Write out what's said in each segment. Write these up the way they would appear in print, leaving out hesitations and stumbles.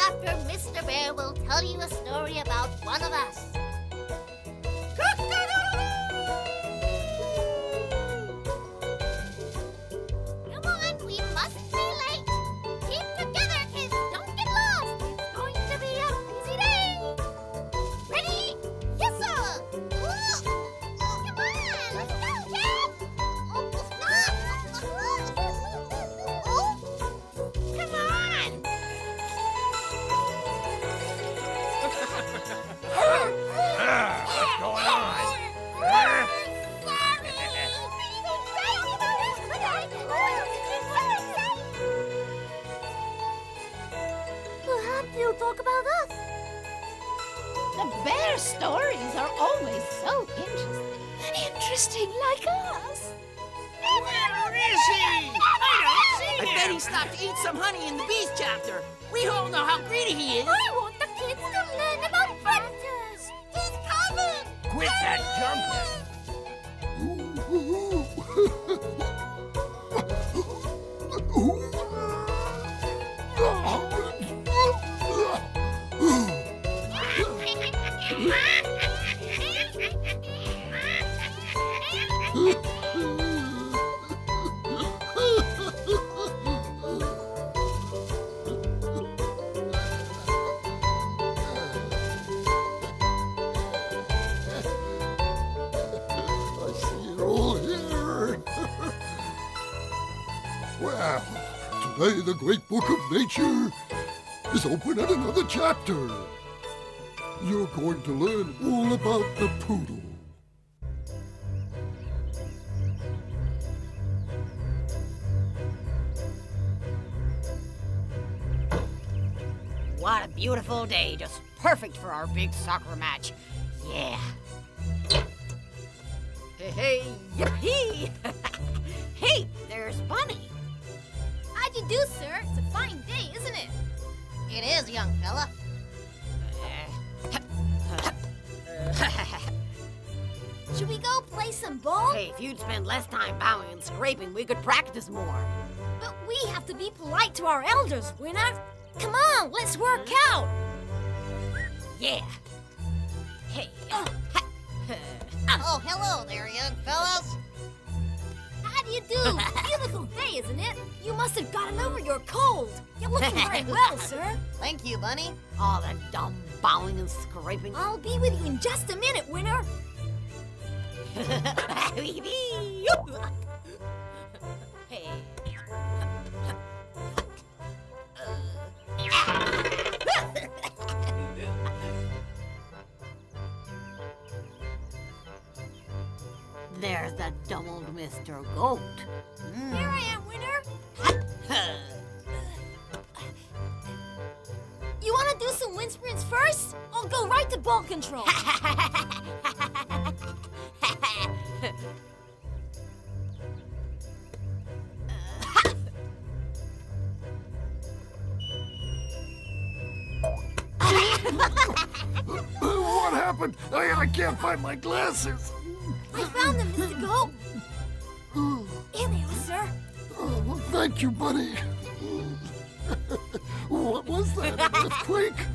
after Mr. Bear will tell you a story about one of us. Come on, we mustn't be late. Keep together, kids. Don't get lost. It's going to be a busy day. Ready? Yes, sir. Ooh. Come on, let's go, kids. Oh, stop. Oh, come on. What's going on? Perhaps you'll talk about us. The bear stories are always so interesting. Interesting like us. Where is he? I don't see I him. bet he stopped to eat some honey in the bees chapter. We all know how greedy he is. I want the kids to learn about predators. He's coming. Quit that jumping. I see it all here. Well, today the great book of nature is open at another chapter. You're going to learn all about the poodle. What a beautiful day, just perfect for our big soccer match. Yeah. Hey, yippee! Hey, there's Bunny. How'd you do, sir? It's a fine day, isn't it? It is, young fella. Should we go play some ball? Hey, if you'd spend less time bowing and scraping, we could practice more. But we have to be polite to our elders, Winner. Come on, let's work out. Yeah. Hey. Oh, hello there, young fellas. How do you do? Beautiful day, isn't it? You must have gotten over your cold. You're looking very well, sir. Thank you, Bunny. All that dumb bowing and scraping. I'll be with you in just a minute, Winner. Hey. There's that dumb old Mr. Goat. Here I am, Winner. You want to do some wind sprints first? I'll go right to ball control. What happened? I can't find my glasses. I found them, Mr. Goat. Here they are, sir. Oh, well, thank you, buddy. What was that? An earthquake?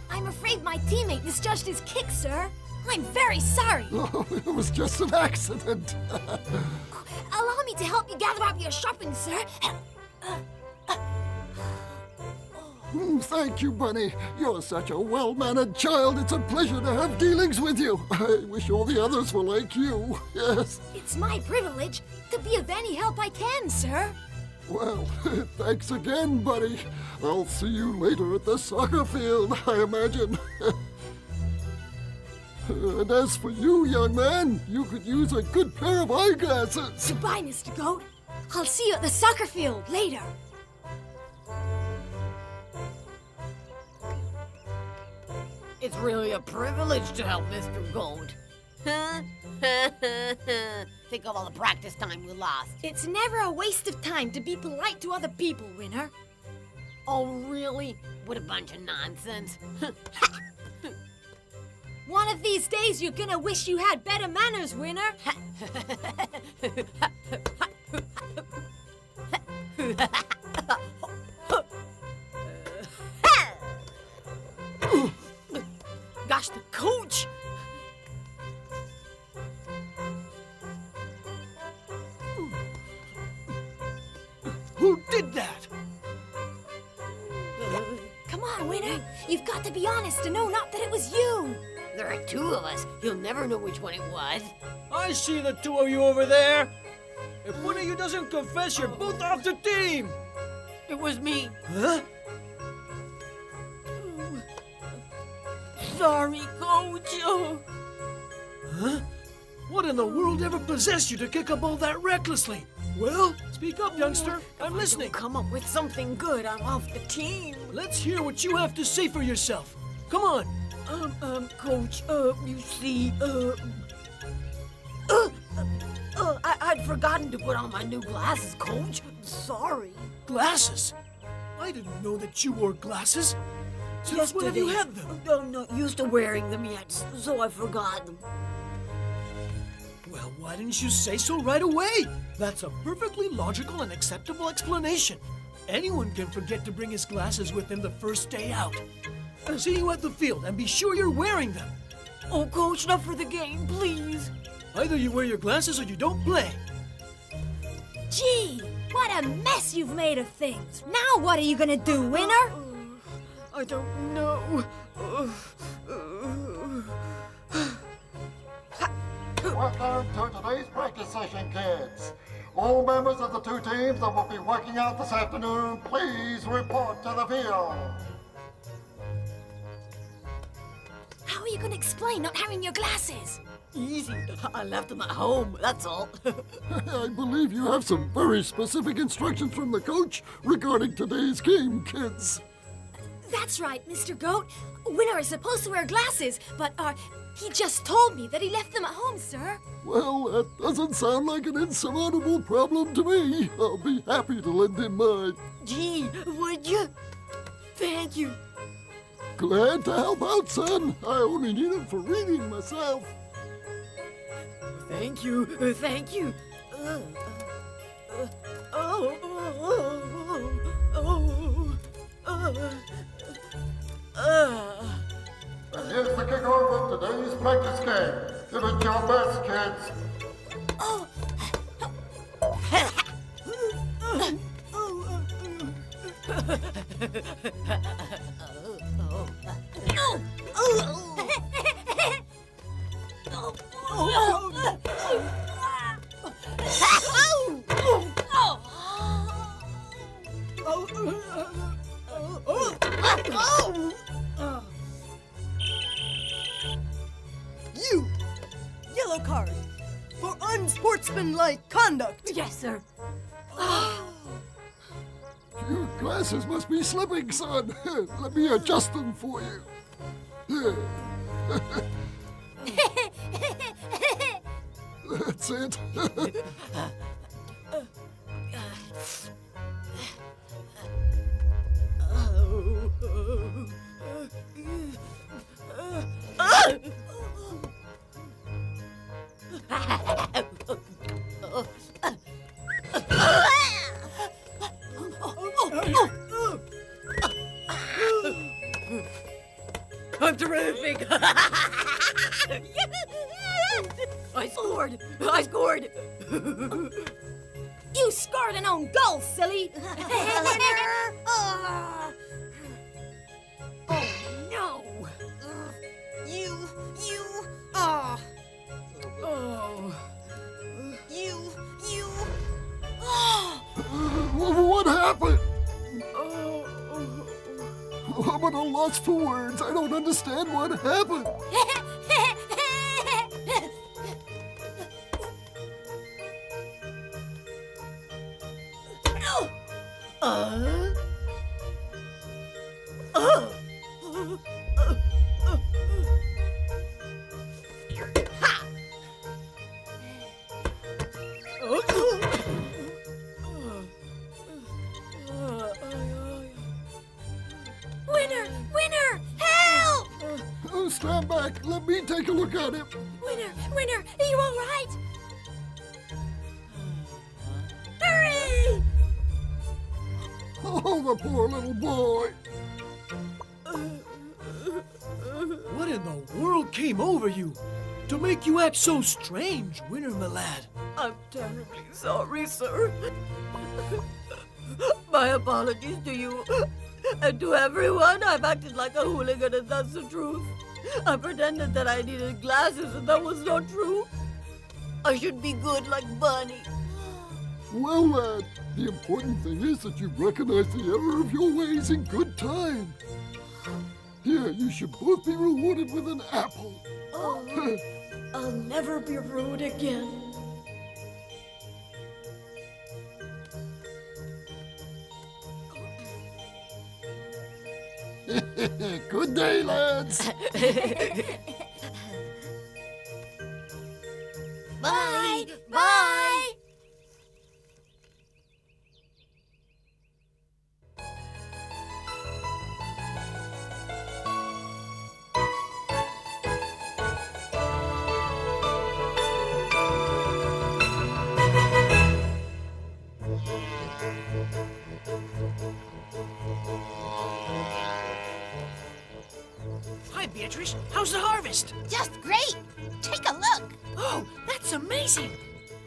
I'm afraid my teammate misjudged his kick, sir. I'm very sorry. Oh, it was just an accident. Allow me to help you gather up your shopping, sir. Thank you, Bunny. You're such a well-mannered child. It's a pleasure to have dealings with you. I wish all the others were like you. Yes. It's my privilege to be of any help I can, sir. Well, thanks again, buddy. I'll see you later at the soccer field, I imagine. And as for you, young man, you could use a good pair of eyeglasses. Goodbye, Mr. Goat. I'll see you at the soccer field later. It's really a privilege to help Mr. Goat. Think of all the practice time we lost. It's never a waste of time to be polite to other people, Winner. Oh, really? What a bunch of nonsense. One of these days, you're gonna wish you had better manners, Winner. on, Winner. You've got to be honest to know not that it was you. There are two of us. You'll never know which one it was. I see the two of you over there. If one of you doesn't confess, you're both off the team. It was me. Huh? Sorry, Coach. Huh? What in the world ever possessed you to kick a ball that recklessly? Well, speak up, youngster. I'm listening. Come up with something good. I'm off the team. Let's hear what you have to say for yourself. Come on. Coach, you see, I'd forgotten to put on my new glasses, Coach. Sorry. Glasses? I didn't know that you wore glasses. Since when have you had them? I'm not used to wearing them yet, so I forgot them. Well, why didn't you say so right away? That's a perfectly logical and acceptable explanation. Anyone can forget to bring his glasses with him the first day out. See you at the field, and be sure you're wearing them. Oh, Coach, not for the game, please. Either you wear your glasses or you don't play. Gee, what a mess you've made of things. Now what are you gonna do, Winner? I don't know. Welcome to today's practice session, kids. All members of the two teams that will be working out this afternoon, please report to the field. How are you gonna explain not having your glasses? Easy. I left them at home, that's all. I believe you have some very specific instructions from the coach regarding today's game, kids. That's right, Mr. Goat. Winner is supposed to wear glasses, but he just told me that he left them at home, sir. Well, that doesn't sound like an insurmountable problem to me. I'll be happy to lend him mine. Gee, would you? Thank you. Glad to help out, son. I only need them for reading myself. Thank you. Thank you. And here's the kickoff of today's practice game. Give it your best, kids. You! Yellow card for unsportsmanlike conduct. Yes, sir. Your glasses must be slipping, son. Let me adjust them for you. That's it. I'm terrific. I scored. I scored. You scored an own goal, silly. Oh, no. You, Oh. What happened? Oh. I'm at a loss for words. I don't understand what happened. Winner, help! Oh, stand back. Let me take a look at him. Winner, are you all right? Hurry! Oh, the poor little boy. What in the world came over you to make you act so strange, Winner, my lad? I'm terribly sorry, sir. My apologies to you. And to everyone, I've acted like a hooligan, and that's the truth. I pretended that I needed glasses, and that was not true. I should be good like Bunny. Well, lad, the important thing is that you recognize the error of your ways in good time. Here, you should both be rewarded with an apple. Oh, I'll never be rude again. Good day, lads. Bye! Bye! Hi, Beatrice. How's the harvest? Just great! Take a look! Oh, that's amazing.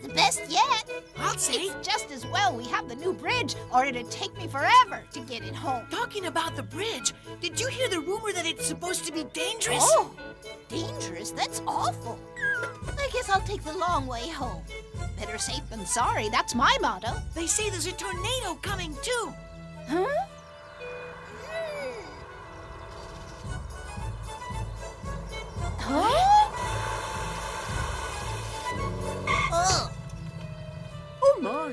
The best yet! I'll say. It's just as well we have the new bridge, or it'd take me forever to get it home. Talking about the bridge, did you hear the rumor that it's supposed to be dangerous? Oh, dangerous? That's awful. I guess I'll take the long way home. Better safe than sorry, that's my motto. They say there's a tornado coming, too. Huh? Huh? Oh. Oh, my.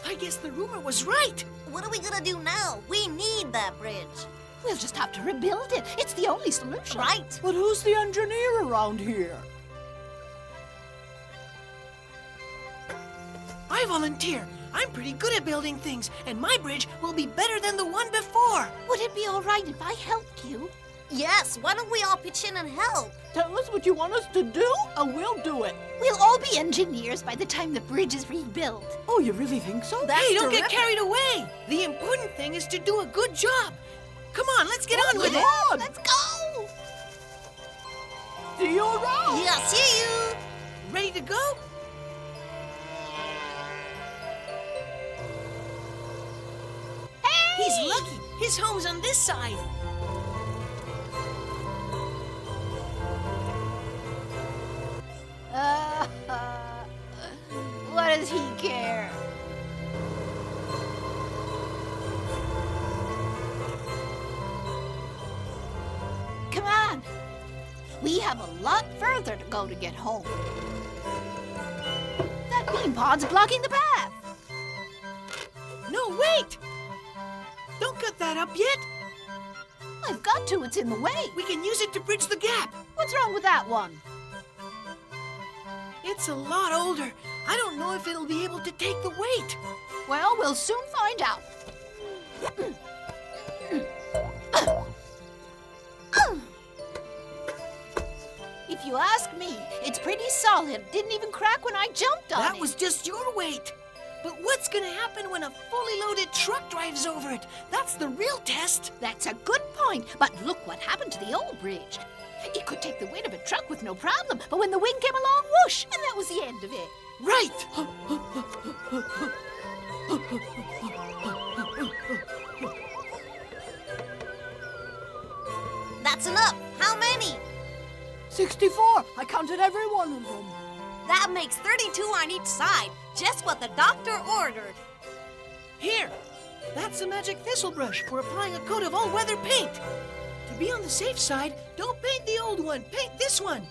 I guess the rumor was right. What are we gonna do now? We need that bridge. We'll just have to rebuild it. It's the only solution. Right? But who's the engineer around here? I volunteer. I'm pretty good at building things, and my bridge will be better than the one before. Would it be all right if I helped you? Yes, why don't we all pitch in and help? Tell us what you want us to do, and we'll do it. We'll all be engineers by the time the bridge is rebuilt. Oh, you really think so? Hey, don't get carried away. The important thing is to do a good job. Come on, let's get on with it. on. Let's go! See you around. Yeah, see you! Ready to go? Hey! He's lucky. His home's on this side. What does he care? Come on. We have a lot further to go to get home. That bean pod's blocking the path. No, wait. Don't cut that up yet. I've got to. It's in the way. We can use it to bridge the gap. What's wrong with that one? It's a lot older. I don't know if it'll be able to take the weight. Well, we'll soon find out. If you ask me, it's pretty solid. Didn't even crack when I jumped on it. That was just your weight. But what's gonna happen when a fully loaded truck drives over it? That's the real test. That's a good point. But look what happened to the old bridge. It could take the weight of a truck with no problem, but when the wind came along, whoosh, and that was the end of it. Right. That's enough. How many? 64. I counted every one of them. That makes 32 on each side. Just what the doctor ordered. Here. That's a magic thistle brush for applying a coat of all-weather paint. To be on the safe side, don't paint the old one. Paint this one.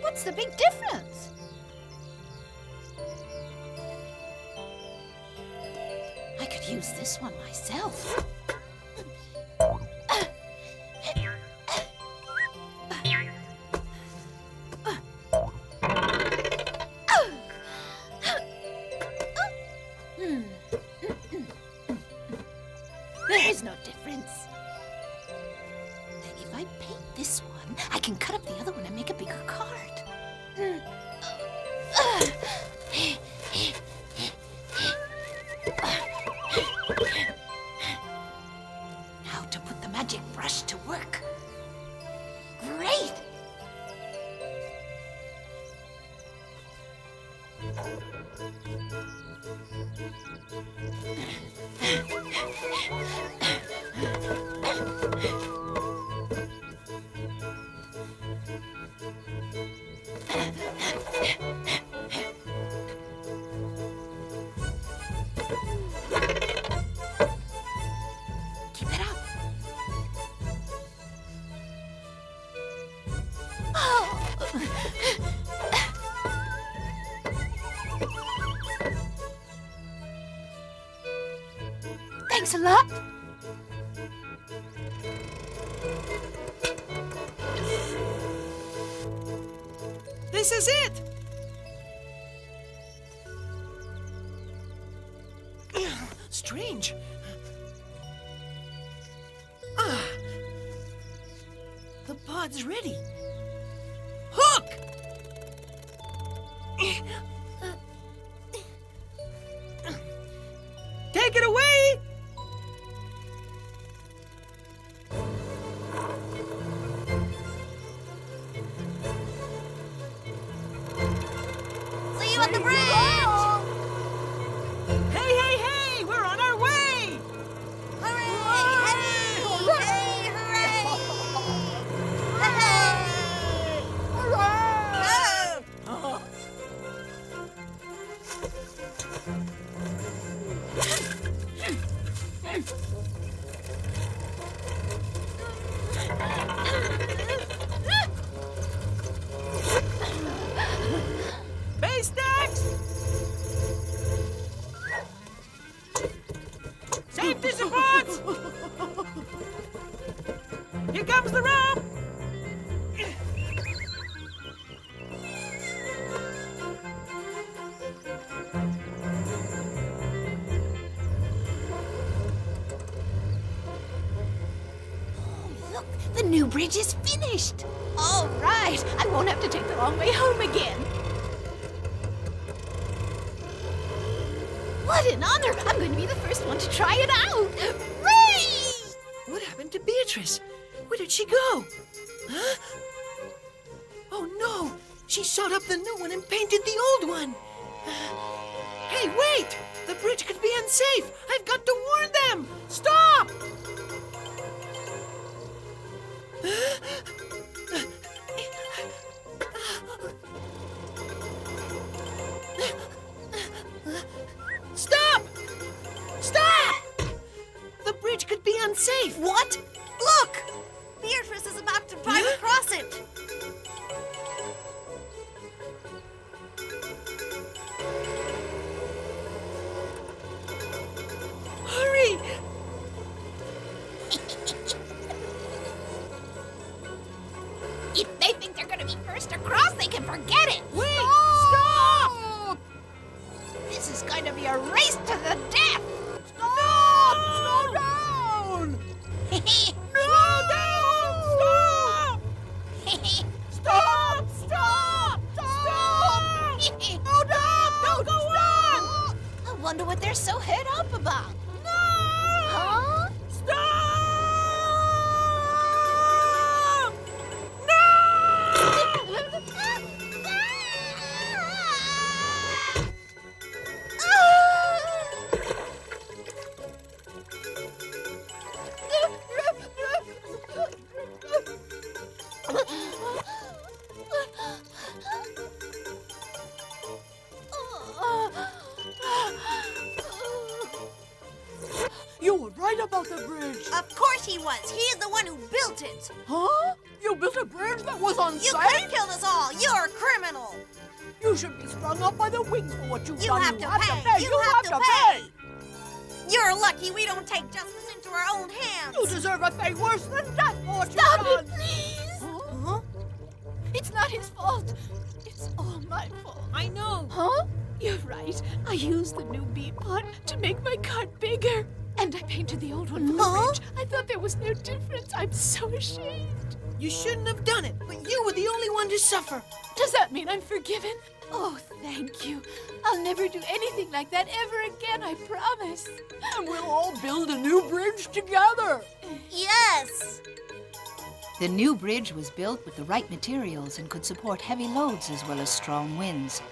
What's the big difference? I could use this one myself. There's no difference. If I paint this one, I can cut up the other one and make a bigger card. Thanks a lot. This is it! Strange. Ah! The pod's ready. Hook! Take it away! See you at the bridge! Hey, hey, hey! We're on our way! Hooray! Hey! Hey! Hooray! Oh! Base stacks! Safety supports! Here comes the rope! Look, the new bridge is finished. All right, I won't have to take the long way home again. What an honor! I'm going to be the first one to try it out. Hooray! What happened to Beatrice? Where did she go? Huh? Oh no! She sawed up the new one and painted the old one. Hey, wait! The bridge could be unsafe. I've got to warn them. Stop! Stop! Stop! The bridge could be unsafe. What? Look! Beatrice is about to drive across it. Hurry! If they think they're going to be first across, they can forget it. Wait! Stop! This is going to be a race to the death. Stop! Slow down! Slow down! Stop! Stop! Stop! Stop! No, Don't go on! I wonder what they're so head up about. No! Huh? Stop! You were right about the bridge. Of course he was. He's the one who built it. Huh? You built a bridge that was You unsafe? could have killed us all. You're a criminal. You should be strung up by the wings for what you've You done. have to pay. You have to pay. You're lucky we don't take justice into our own hands. You deserve a fate worse than death for what you've Stop done. it, please. Huh? It's not his fault. It's all my fault. I know. Huh? You're right. I used the new bean pot to make my cart bigger. And I painted the old one for the Huh? bridge. I thought there was no difference. I'm so ashamed. You shouldn't have done it, but you were the only one to suffer. Does that mean I'm forgiven? Oh, thank you. I'll never do anything like that ever again, I promise. And we'll all build a new bridge together. Yes. The new bridge was built with the right materials and could support heavy loads as well as strong winds.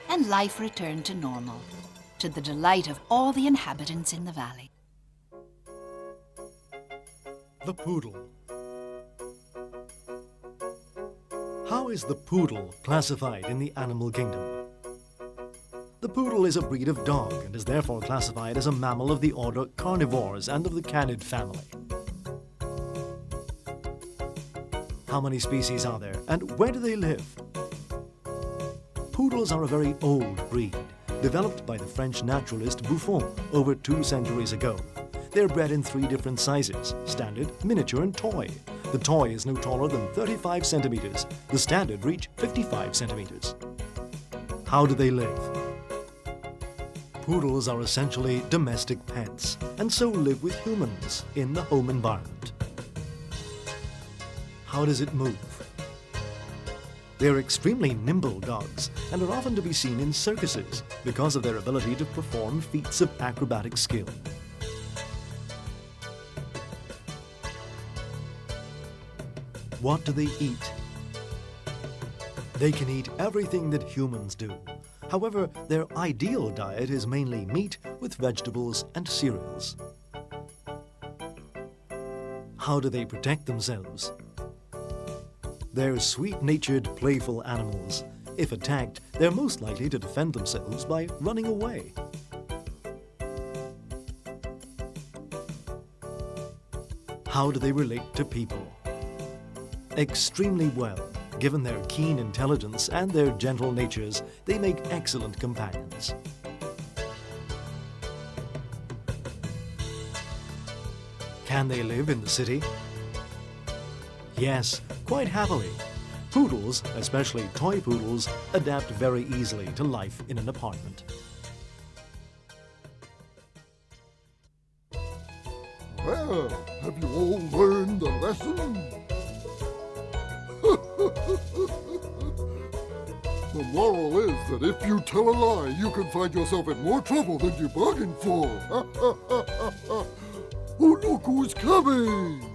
And life returned to normal, to the delight of all the inhabitants in the valley. The poodle. How is the poodle classified in the animal kingdom? The poodle is a breed of dog and is therefore classified as a mammal of the order Carnivores and of the canid family. How many species are there, and where do they live? Poodles are a very old breed, developed by the French naturalist Buffon over 2 centuries ago. They're bred in 3 different sizes: standard, miniature, and toy. The toy is no taller than 35 centimeters. The standard reach 55 centimeters. How do they live? Poodles are essentially domestic pets, and so live with humans in the home environment. How does it move? They're extremely nimble dogs and are often to be seen in circuses because of their ability to perform feats of acrobatic skill. What do they eat? They can eat everything that humans do. However, their ideal diet is mainly meat with vegetables and cereals. How do they protect themselves? They're sweet-natured, playful animals. If attacked, they're most likely to defend themselves by running away. How do they relate to people? Extremely well. Given their keen intelligence and their gentle natures, they make excellent companions. Can they live in the city? Yes, quite happily. Poodles, especially toy poodles, adapt very easily to life in an apartment. Well, have you all learned the lesson? The moral is that if you tell a lie, you can find yourself in more trouble than you bargained for. Oh, look who's coming!